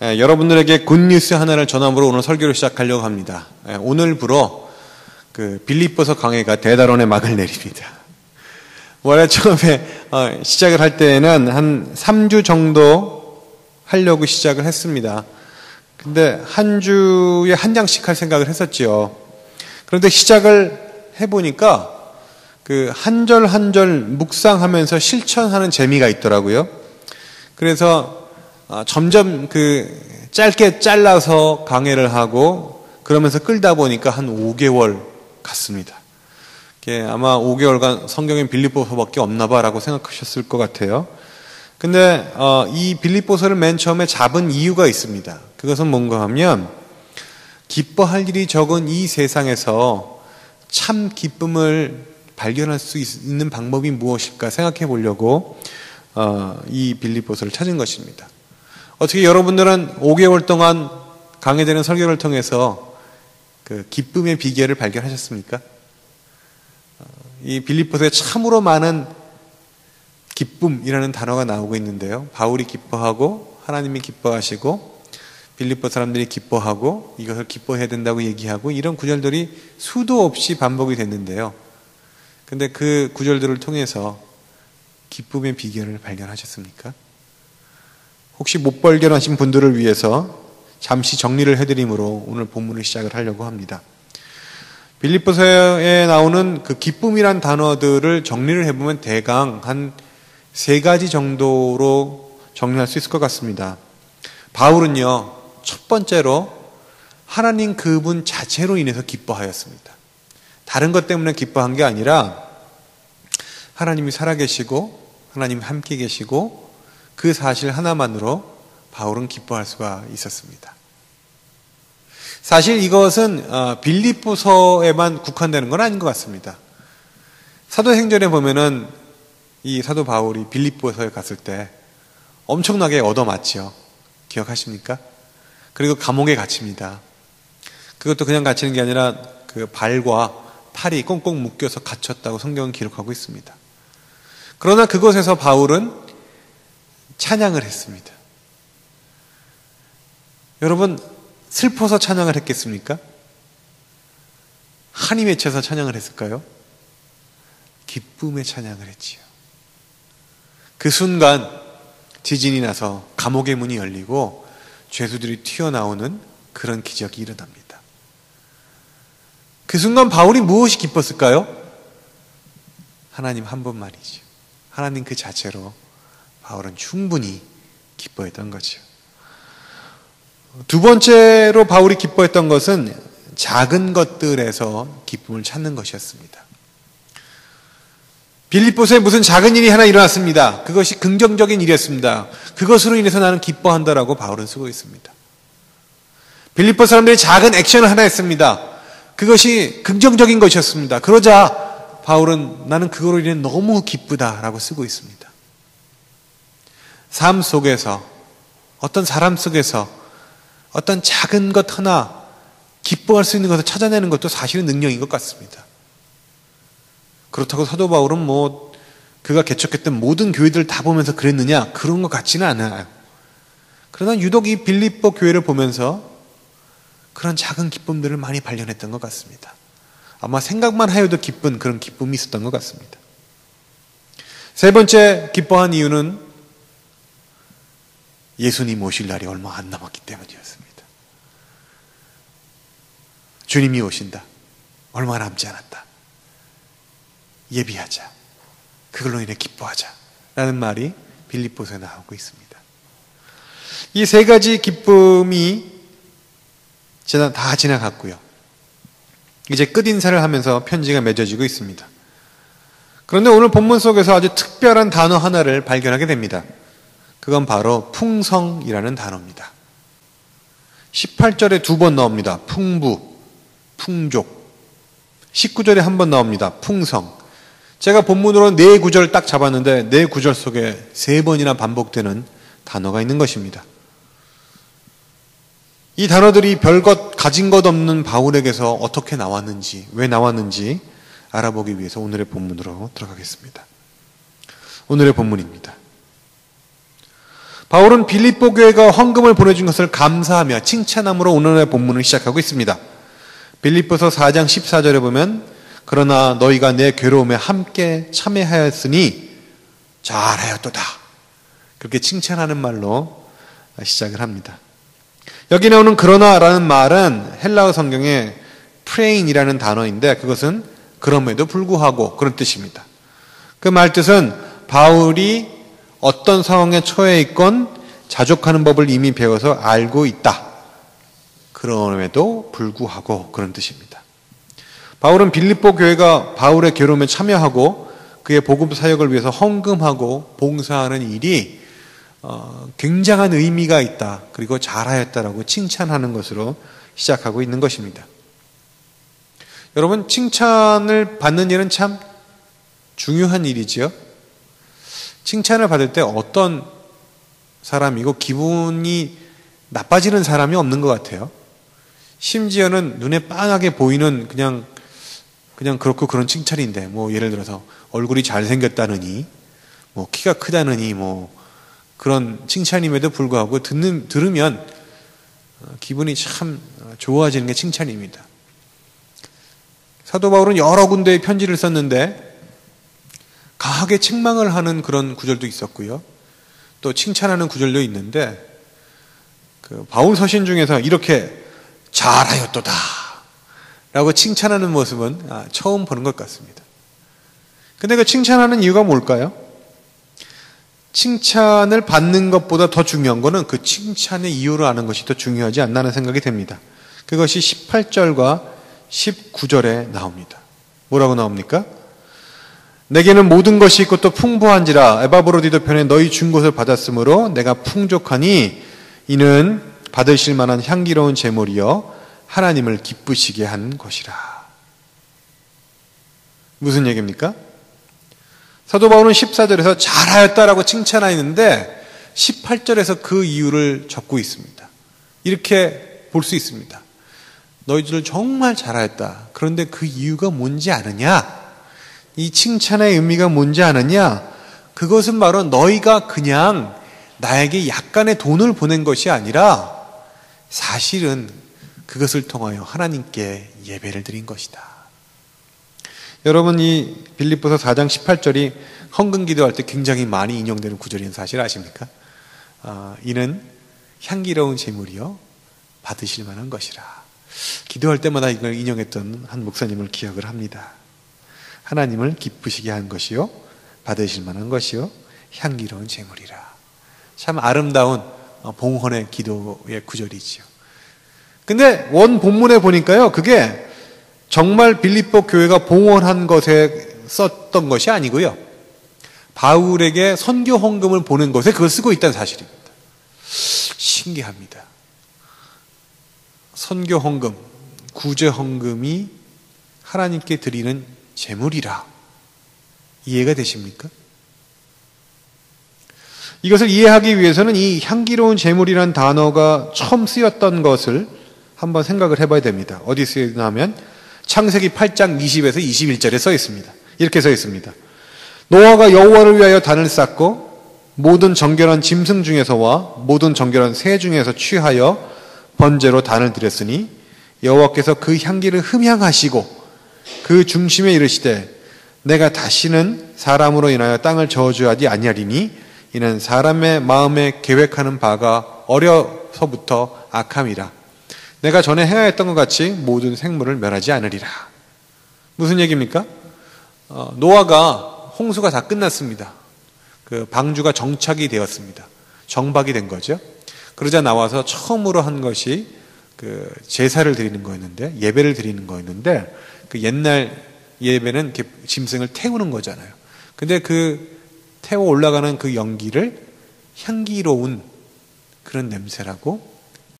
여러분들에게 굿뉴스 하나를 전함으로 오늘 설교를 시작하려고 합니다. 오늘부로 빌립보서 강해가 대단원의 막을 내립니다. 원래 처음에 시작을 할 때는 한 3주 정도 하려고 시작을 했습니다. 근데 한 주에 한 장씩 할 생각을 했었죠. 그런데 시작을 해보니까 한 절 한 절 묵상하면서 실천하는 재미가 있더라고요. 그래서 점점 짧게 잘라서 강해를 하고 그러면서 끌다 보니까 한 5개월 갔습니다. 아마 5개월간 성경엔 빌립보서밖에 없나 봐라고 생각하셨을 것 같아요. 근데 이 빌립보서를 맨 처음에 잡은 이유가 있습니다. 그것은 뭔가 하면 기뻐할 일이 적은 이 세상에서 참 기쁨을 발견할 수 있는 방법이 무엇일까 생각해 보려고 이 빌립보서를 찾은 것입니다. 어떻게 여러분들은 5개월 동안 강해되는 설교를 통해서 기쁨의 비결을 발견하셨습니까? 이 빌립보서에 참으로 많은 기쁨이라는 단어가 나오고 있는데요. 바울이 기뻐하고 하나님이 기뻐하시고 빌립보 사람들이 기뻐하고 이것을 기뻐해야 된다고 얘기하고 이런 구절들이 수도 없이 반복이 됐는데요. 근데 그 구절들을 통해서 기쁨의 비결을 발견하셨습니까? 혹시 못 발견하신 분들을 위해서 잠시 정리를 해드림으로 오늘 본문을 시작을 하려고 합니다. 빌립보서에 나오는 기쁨이란 단어들을 정리를 해보면 대강 한 3가지 정도로 정리할 수 있을 것 같습니다. 바울은요, 첫 번째로 하나님 그분 자체로 인해서 기뻐하였습니다. 다른 것 때문에 기뻐한 게 아니라 하나님이 살아계시고 하나님이 함께 계시고 그 사실 하나만으로 바울은 기뻐할 수가 있었습니다. 사실 이것은 빌립보서에만 국한되는 건 아닌 것 같습니다. 사도행전에 보면은 이 사도 바울이 빌립보서에 갔을 때 엄청나게 얻어맞지요. 기억하십니까? 그리고 감옥에 갇힙니다. 그것도 그냥 갇히는 게 아니라 발과 팔이 꽁꽁 묶여서 갇혔다고 성경은 기록하고 있습니다. 그러나 그곳에서 바울은 찬양을 했습니다. 여러분, 슬퍼서 찬양을 했겠습니까? 한이 맺혀서 찬양을 했을까요? 기쁨의 찬양을 했지요. 그 순간 지진이 나서 감옥의 문이 열리고 죄수들이 튀어나오는 그런 기적이 일어납니다. 그 순간 바울이 무엇이 기뻤을까요? 하나님 한 분만이죠. 하나님 그 자체로 바울은 충분히 기뻐했던 거죠. 두 번째로 바울이 기뻐했던 것은 작은 것들에서 기쁨을 찾는 것이었습니다. 빌립보서에 무슨 작은 일이 하나 일어났습니다. 그것이 긍정적인 일이었습니다. 그것으로 인해서 나는 기뻐한다라고 바울은 쓰고 있습니다. 빌립보 사람들이 작은 액션을 하나 했습니다. 그것이 긍정적인 것이었습니다. 그러자 바울은 나는 그거로 인해 너무 기쁘다라고 쓰고 있습니다. 삶 속에서 어떤 사람 속에서 어떤 작은 것 하나 기뻐할 수 있는 것을 찾아내는 것도 사실은 능력인 것 같습니다. 그렇다고 사도 바울은 그가 개척했던 모든 교회들을 다 보면서 그랬느냐? 그런 것 같지는 않아요. 그러나 유독 이 빌립보 교회를 보면서 그런 작은 기쁨들을 많이 발견했던 것 같습니다. 아마 생각만 하여도 기쁜 그런 기쁨이 있었던 것 같습니다. 세 번째 기뻐한 이유는 예수님 오실 날이 얼마 안 남았기 때문이었습니다. 주님이 오신다. 얼마 남지 않았다. 예비하자. 그걸로 인해 기뻐하자. 라는 말이 빌립보서에 나오고 있습니다. 이 3가지 기쁨이 다 지나갔고요. 이제 끝인사를 하면서 편지가 맺어지고 있습니다. 그런데 오늘 본문 속에서 아주 특별한 단어 하나를 발견하게 됩니다. 그건 바로 풍성이라는 단어입니다. 18절에 2번 나옵니다. 풍부, 풍족. 19절에 한 번 나옵니다. 풍성. 제가 본문으로 4구절 딱 잡았는데 4구절 속에 3번이나 반복되는 단어가 있는 것입니다. 이 단어들이 별것 가진 것 없는 바울에게서 어떻게 나왔는지, 왜 나왔는지 알아보기 위해서 오늘의 본문으로 들어가겠습니다. 오늘의 본문입니다. 바울은 빌립보 교회가 헌금을 보내준 것을 감사하며 칭찬함으로 오늘의 본문을 시작하고 있습니다. 빌립보서 4장 14절에 보면 그러나 너희가 내 괴로움에 함께 참여하였으니 잘하였도다. 그렇게 칭찬하는 말로 시작을 합니다. 여기 나오는 그러나라는 말은 헬라어 성경에 프레인이라는 단어인데 그것은 그럼에도 불구하고 그런 뜻입니다. 그 말뜻은 바울이 어떤 상황에 처해 있건 자족하는 법을 이미 배워서 알고 있다. 그럼에도 불구하고 그런 뜻입니다. 바울은 빌립보 교회가 바울의 괴로움에 참여하고 그의 복음 사역을 위해서 헌금하고 봉사하는 일이 굉장한 의미가 있다. 그리고 잘하였다라고 칭찬하는 것으로 시작하고 있는 것입니다. 여러분, 칭찬을 받는 일은 참 중요한 일이지요. 칭찬을 받을 때 어떤 사람이고 기분이 나빠지는 사람이 없는 것 같아요. 심지어는 눈에 빤하게 보이는 그냥 그렇고 그런 칭찬인데, 예를 들어서 얼굴이 잘생겼다느니, 키가 크다느니, 그런 칭찬임에도 불구하고 들으면 기분이 참 좋아지는 게 칭찬입니다. 사도 바울은 여러 군데에 편지를 썼는데 강하게 책망을 하는 그런 구절도 있었고요. 또 칭찬하는 구절도 있는데 그 바울 서신 중에서 이렇게 잘하였도다 라고 칭찬하는 모습은 처음 보는 것 같습니다. 근데 그 칭찬하는 이유가 뭘까요? 칭찬을 받는 것보다 더 중요한 것은 그 칭찬의 이유를 아는 것이 더 중요하지 않나 하는 생각이 듭니다. 그것이 18절과 19절에 나옵니다. 뭐라고 나옵니까? 내게는 모든 것이 있고 또 풍부한지라 에바브로디도 편에 너희 준 것을 받았으므로 내가 풍족하니 이는 받으실 만한 향기로운 제물이여 하나님을 기쁘시게 한 것이라. 무슨 얘기입니까? 사도 바울은 14절에서 잘하였다라고 칭찬하였는데 18절에서 그 이유를 적고 있습니다. 이렇게 볼 수 있습니다. 너희들 정말 잘하였다. 그런데 그 이유가 뭔지 아느냐? 이 칭찬의 의미가 뭔지 아느냐? 그것은 바로 너희가 그냥 나에게 약간의 돈을 보낸 것이 아니라 사실은 그것을 통하여 하나님께 예배를 드린 것이다. 여러분, 이 빌립보서 4장 18절이 헌금 기도할 때 굉장히 많이 인용되는 구절인 사실 아십니까? 이는 향기로운 제물이요 받으실 만한 것이라. 기도할 때마다 이걸 인용했던 한 목사님을 기억을 합니다. 하나님을 기쁘시게 한 것이요 받으실 만한 것이요 향기로운 제물이라. 참 아름다운 봉헌의 기도의 구절이지요. 근데 원 본문에 보니까요, 그게 정말 빌립보 교회가 봉헌한 것에 썼던 것이 아니고요, 바울에게 선교 헌금을 보낸 것에 그걸 쓰고 있다는 사실입니다. 신기합니다. 선교 헌금, 구제 헌금이 하나님께 드리는 제물이라. 이해가 되십니까? 이것을 이해하기 위해서는 이 향기로운 제물이라는 단어가 처음 쓰였던 것을 한번 생각을 해봐야 됩니다. 어디 쓰였냐면 창세기 8장 20에서 21절에 써 있습니다. 이렇게 써 있습니다. 노아가 여호와를 위하여 단을 쌓고 모든 정결한 짐승 중에서와 모든 정결한 새 중에서 취하여 번제로 단을 드렸으니 여호와께서 그 향기를 흠향하시고 그 중심에 이르시되 내가 다시는 사람으로 인하여 땅을 저주하지 아니하리니 이는 사람의 마음에 계획하는 바가 어려서부터 악함이라. 내가 전에 행하였던 것 같이 모든 생물을 멸하지 않으리라. 무슨 얘기입니까? 노아가 홍수가 다 끝났습니다. 그 방주가 정착이 되었습니다. 정박이 된 거죠. 그러자 나와서 처음으로 한 것이 그 제사를 드리는 거였는데, 예배를 드리는 거였는데, 그 옛날 예배는 이렇게 짐승을 태우는 거잖아요. 근데 그 태워 올라가는 그 연기를 향기로운 그런 냄새라고